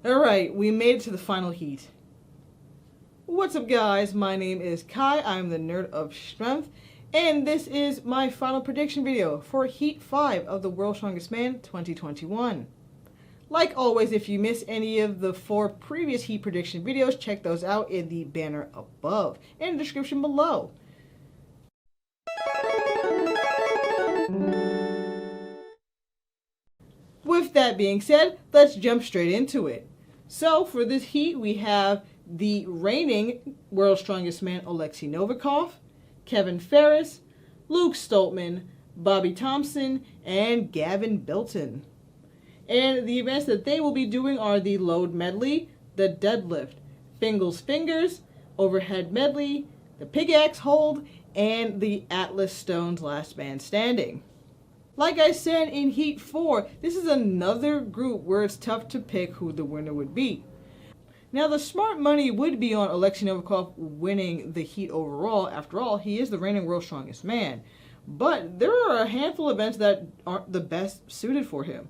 Alright, we made it to the final heat. What's up guys, my name is Kai, I'm the Nerd of Strength, and this is my final prediction video for Heat 5 of the World's Strongest Man 2021. Like always, if you missed any of the 4 previous Heat prediction videos, check those out in the banner above and the description below. With that being said, let's jump straight into it. So for this heat, we have the reigning World's Strongest Man Alexei Novikov, Kevin Ferris, Luke Stoltman, Bobby Thompson, and Gavin Bilton. And the events that they will be doing are the load medley, the deadlift, Fingal's fingers, overhead medley, the pickaxe hold, and the Atlas Stones last man standing. Like I said in Heat 4, this is another group where it's tough to pick who the winner would be. Now the smart money would be on Alexei Novikov winning the heat overall. After all, he is the reigning World's Strongest Man. But there are a handful of events that aren't the best suited for him.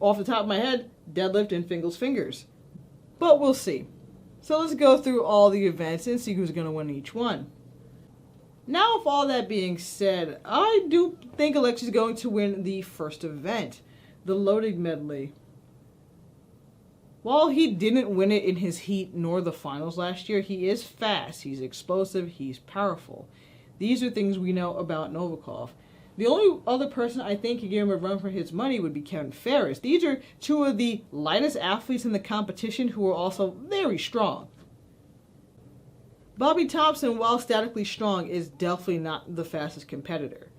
Off the top of my head, deadlift and Fingal's fingers. But we'll see. So let's go through all the events and see who's going to win each one. Now, with all that being said, I do think Alexei's going to win the first event, the loaded medley. While he didn't win it in his heat nor the finals last year, he is fast, he's explosive, he's powerful. These are things we know about Novikov. The only other person I think could give him a run for his money would be Kevin Ferris. These are two of the lightest athletes in the competition who are also very strong. Bobby Thompson, while statically strong, is definitely not the fastest competitor.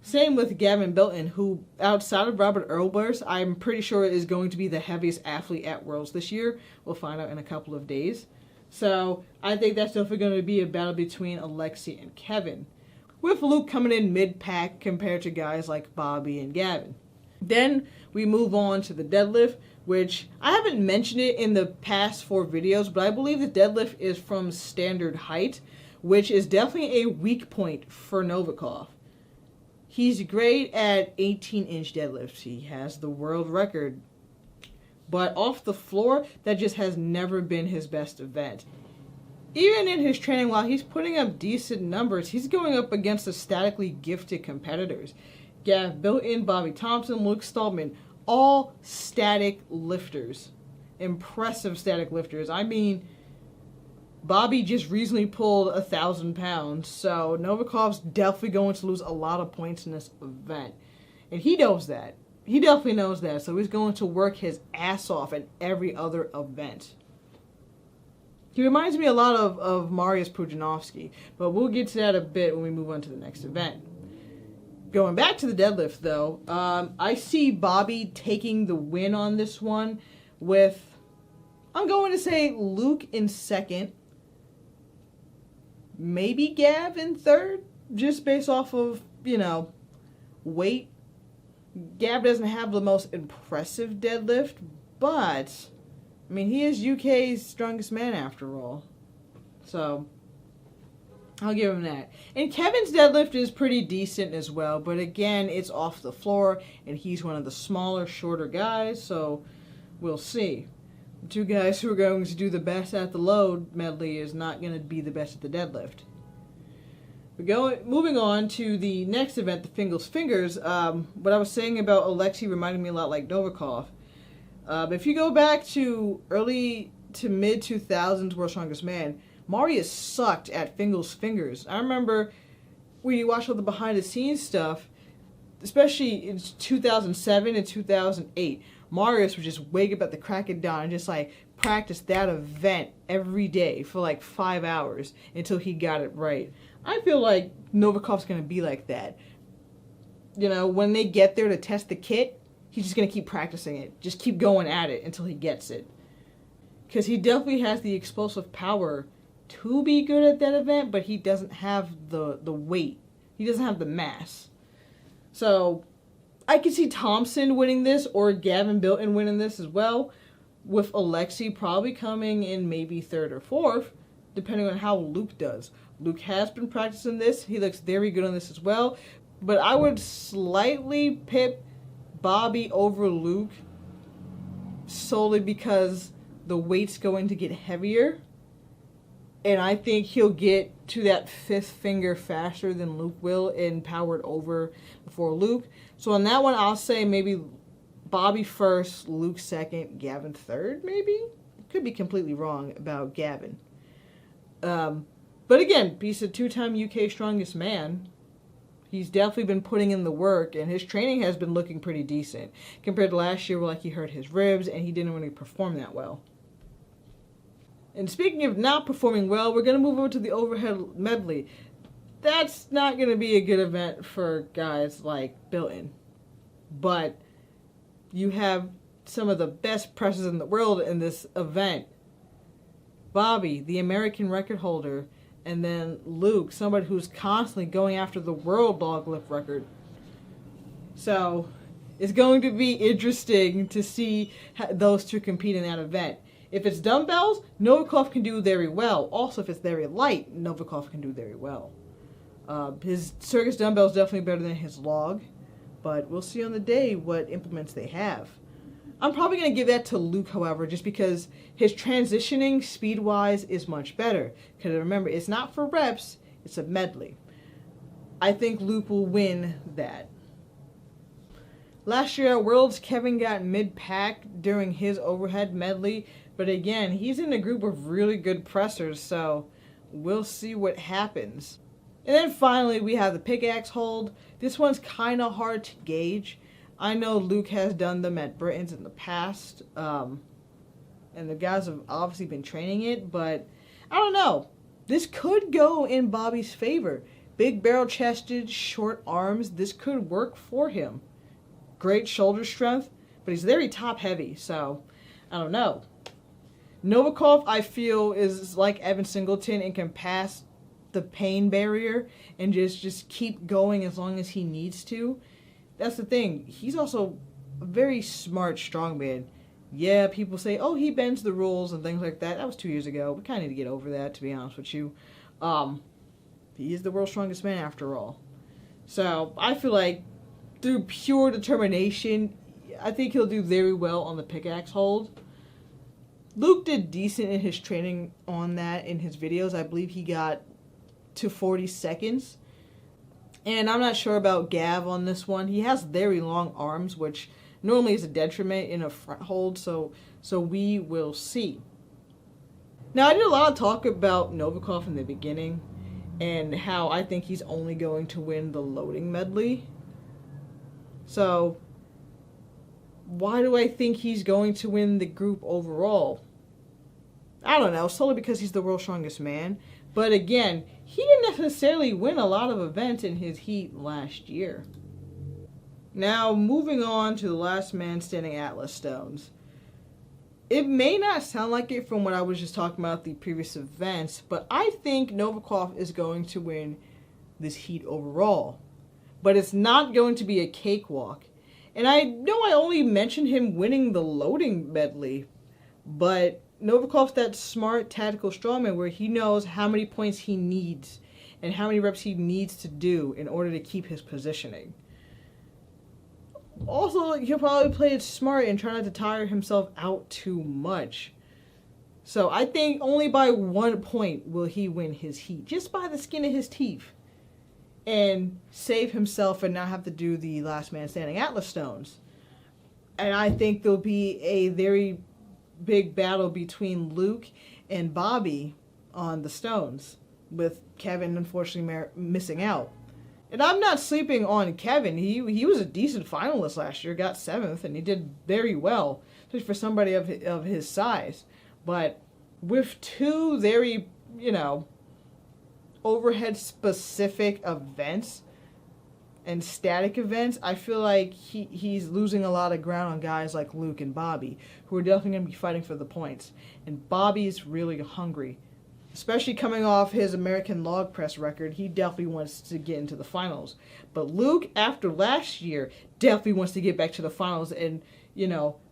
Same with Gavin Bilton, who, outside of Robert Earlburst, I'm pretty sure is going to be the heaviest athlete at Worlds this year. We'll find out in a couple of days. So I think that's definitely going to be a battle between Alexei and Kevin, with Luke coming in mid-pack compared to guys like Bobby and Gavin. Then we move on to the deadlift, which I haven't mentioned it in the past 4 videos, but I believe the deadlift is from standard height, which is definitely a weak point for Novikov. He's great at 18-inch deadlifts. He has the world record. But off the floor, that just has never been his best event. Even in his training, while he's putting up decent numbers, he's going up against the statically gifted competitors. Gav Bilton, Bobby Thompson, Luke Stoltman, all static lifters. Impressive static lifters. I mean, Bobby just recently pulled 1,000 pounds, so Novikov's definitely going to lose a lot of points in this event. And he knows that. He definitely knows that, so he's going to work his ass off in every other event. He reminds me a lot of Mariusz Pudzianowski, but we'll get to that a bit when we move on to the next event. Going back to the deadlift, though, I see Bobby taking the win on this one with, I'm going to say Luke in second, maybe Gav in third, just based off of, weight. Gav doesn't have the most impressive deadlift, but, I mean, he is UK's strongest man after all. So I'll give him that. And Kevin's deadlift is pretty decent as well, but again, it's off the floor, and he's one of the smaller, shorter guys, so we'll see. The 2 guys who are going to do the best at the load medley is not going to be the best at the deadlift. Moving on to the next event, the Fingal's fingers, what I was saying about Alexei reminded me a lot like Novikov. If you go back to early to mid-2000s World's Strongest Man, Mariusz sucked at Fingal's fingers. I remember when you watch all the behind-the-scenes stuff, especially in 2007 and 2008, Mariusz would just wake up at the crack of dawn and just practice that event every day for 5 hours until he got it right. I feel like Novikov's going to be like that. When they get there to test the kit, he's just going to keep practicing it. Just keep going at it until he gets it. Because he definitely has the explosive power to be good at that event, but he doesn't have the weight. He doesn't have the mass. So I could see Thompson winning this or Gavin Bilton winning this as well, with Alexei probably coming in maybe 3rd or 4th, depending on how Luke does. Luke has been practicing this. He looks very good on this as well. But I would slightly pip Bobby over Luke solely because the weight's going to get heavier. And I think he'll get to that fifth finger faster than Luke will and powered over before Luke. So on that one, I'll say maybe Bobby first, Luke second, Gavin third, maybe? Could be completely wrong about Gavin. But again, he's a 2-time UK strongest man. He's definitely been putting in the work, and his training has been looking pretty decent. Compared to last year, where like he hurt his ribs, and he didn't really perform that well. And speaking of not performing well, we're going to move over to the overhead medley. That's not going to be a good event for guys like Bilton. But you have some of the best pressers in the world in this event. Bobby, the American record holder, and then Luke, somebody who's constantly going after the world log lift record. So it's going to be interesting to see those two compete in that event. If it's dumbbells, Novikov can do very well. Also, if it's very light, Novikov can do very well. His circus dumbbell is definitely better than his log, but we'll see on the day what implements they have. I'm probably going to give that to Luke, however, just because his transitioning speed-wise is much better. Because remember, it's not for reps, it's a medley. I think Luke will win that. Last year at Worlds, Kevin got mid-pack during his overhead medley. But again, he's in a group of really good pressers, so we'll see what happens. And then finally, we have the Pickaxe Hold. This one's kind of hard to gauge. I know Luke has done them at Britain's in the past, and the guys have obviously been training it, but I don't know. This could go in Bobby's favor. Big barrel-chested, short arms, this could work for him. Great shoulder strength, but he's very top-heavy, so I don't know. Novikov, I feel, is like Evan Singleton and can pass the pain barrier and just keep going as long as he needs to. That's the thing. He's also a very smart strongman. Yeah, people say, oh, he bends the rules and things like that. That was 2 years ago. We kind of need to get over that, to be honest with you. He is the world's strongest man, after all. So I feel like through pure determination, I think he'll do very well on the Pickaxe Hold. Luke did decent in his training on that in his videos. I believe he got to 40 seconds. And I'm not sure about Gav on this one. He has very long arms, which normally is a detriment in a front hold, so we will see. Now, I did a lot of talk about Novikov in the beginning and how I think he's only going to win the loading medley. So why do I think he's going to win the group overall? I don't know, solely because he's the world's strongest man. But again, he didn't necessarily win a lot of events in his heat last year. Now, moving on to the last man standing Atlas stones. It may not sound like it from what I was just talking about the previous events, but I think Novikov is going to win this heat overall. But it's not going to be a cakewalk. And I know I only mentioned him winning the loading medley, but Novikov's that smart tactical strongman where he knows how many points he needs and how many reps he needs to do in order to keep his positioning. Also, he'll probably play it smart and try not to tire himself out too much. So I think only by 1 point will he win his heat, just by the skin of his teeth, and save himself and not have to do the last man standing Atlas stones. And I think there'll be a very big battle between Luke and Bobby on the stones, with Kevin unfortunately missing out. And I'm not sleeping on Kevin. He was a decent finalist last year, got 7th, and he did very well, especially for somebody of his size. But with two very, overhead specific events and static events, I feel like he's losing a lot of ground on guys like Luke and Bobby, who are definitely going to be fighting for the points. And Bobby's really hungry. Especially coming off his American log press record, he definitely wants to get into the finals. But Luke, after last year, definitely wants to get back to the finals and,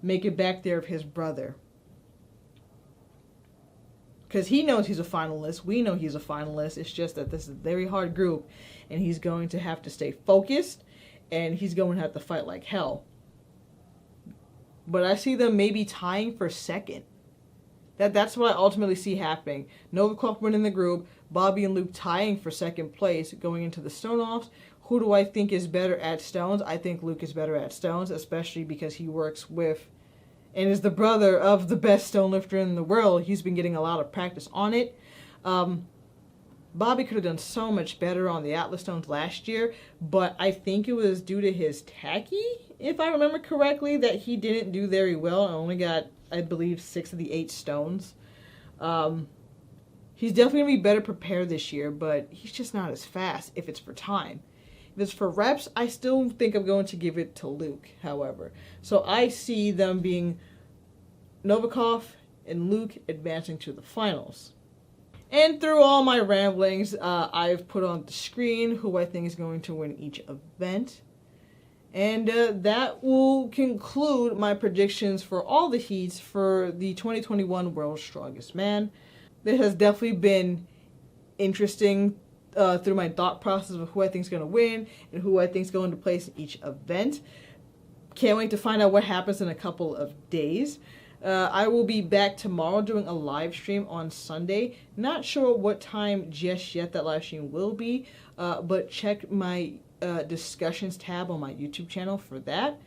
make it back there of his brother. Because he knows he's a finalist. We know he's a finalist. It's just that this is a very hard group, and he's going to have to stay focused, and he's going to have to fight like hell. but I see them maybe tying for second. That's what I ultimately see happening. Novikov winning the group, Bobby and Luke tying for second place going into the stone-offs. Who do I think is better at stones? I think Luke is better at stones, especially because he works with and is the brother of the best stone lifter in the world. He's been getting a lot of practice on it. Bobby could have done so much better on the Atlas stones last year, but I think it was due to his tacky, if I remember correctly, that he didn't do very well and only got, I believe, 6 of the 8 stones. He's definitely going to be better prepared this year, but he's just not as fast if it's for time. If it's for reps, I still think I'm going to give it to Luke, however. So I see them being Novikov and Luke advancing to the finals. And through all my ramblings, I've put on the screen who I think is going to win each event. And that will conclude my predictions for all the heats for the 2021 World's Strongest Man. This has definitely been interesting through my thought process of who I think is going to win and who I think is going to place in each event. Can't wait to find out what happens in a couple of days. I will be back tomorrow doing a live stream on Sunday. Not sure what time just yet that live stream will be, but check my discussions tab on my YouTube channel for that.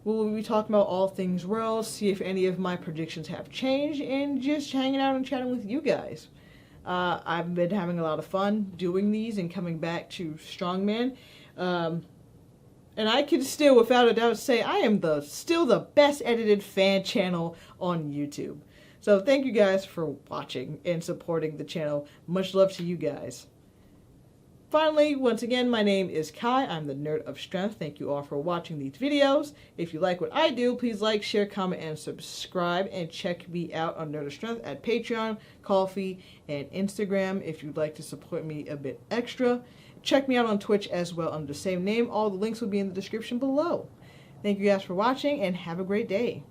We'll be talking about all things World, see if any of my predictions have changed, and just hanging out and chatting with you guys. I've been having a lot of fun doing these and coming back to Strongman. And I can still, without a doubt, say I am still the best edited fan channel on YouTube. So thank you guys for watching and supporting the channel. Much love to you guys. Finally, once again, my name is Kai. I'm the Nerd of Strength. Thank you all for watching these videos. If you like what I do, please like, share, comment, and subscribe. And check me out on Nerd of Strength at Patreon, Ko-fi, and Instagram if you'd like to support me a bit extra. Check me out on Twitch as well under the same name. All the links will be in the description below. Thank you guys for watching and have a great day.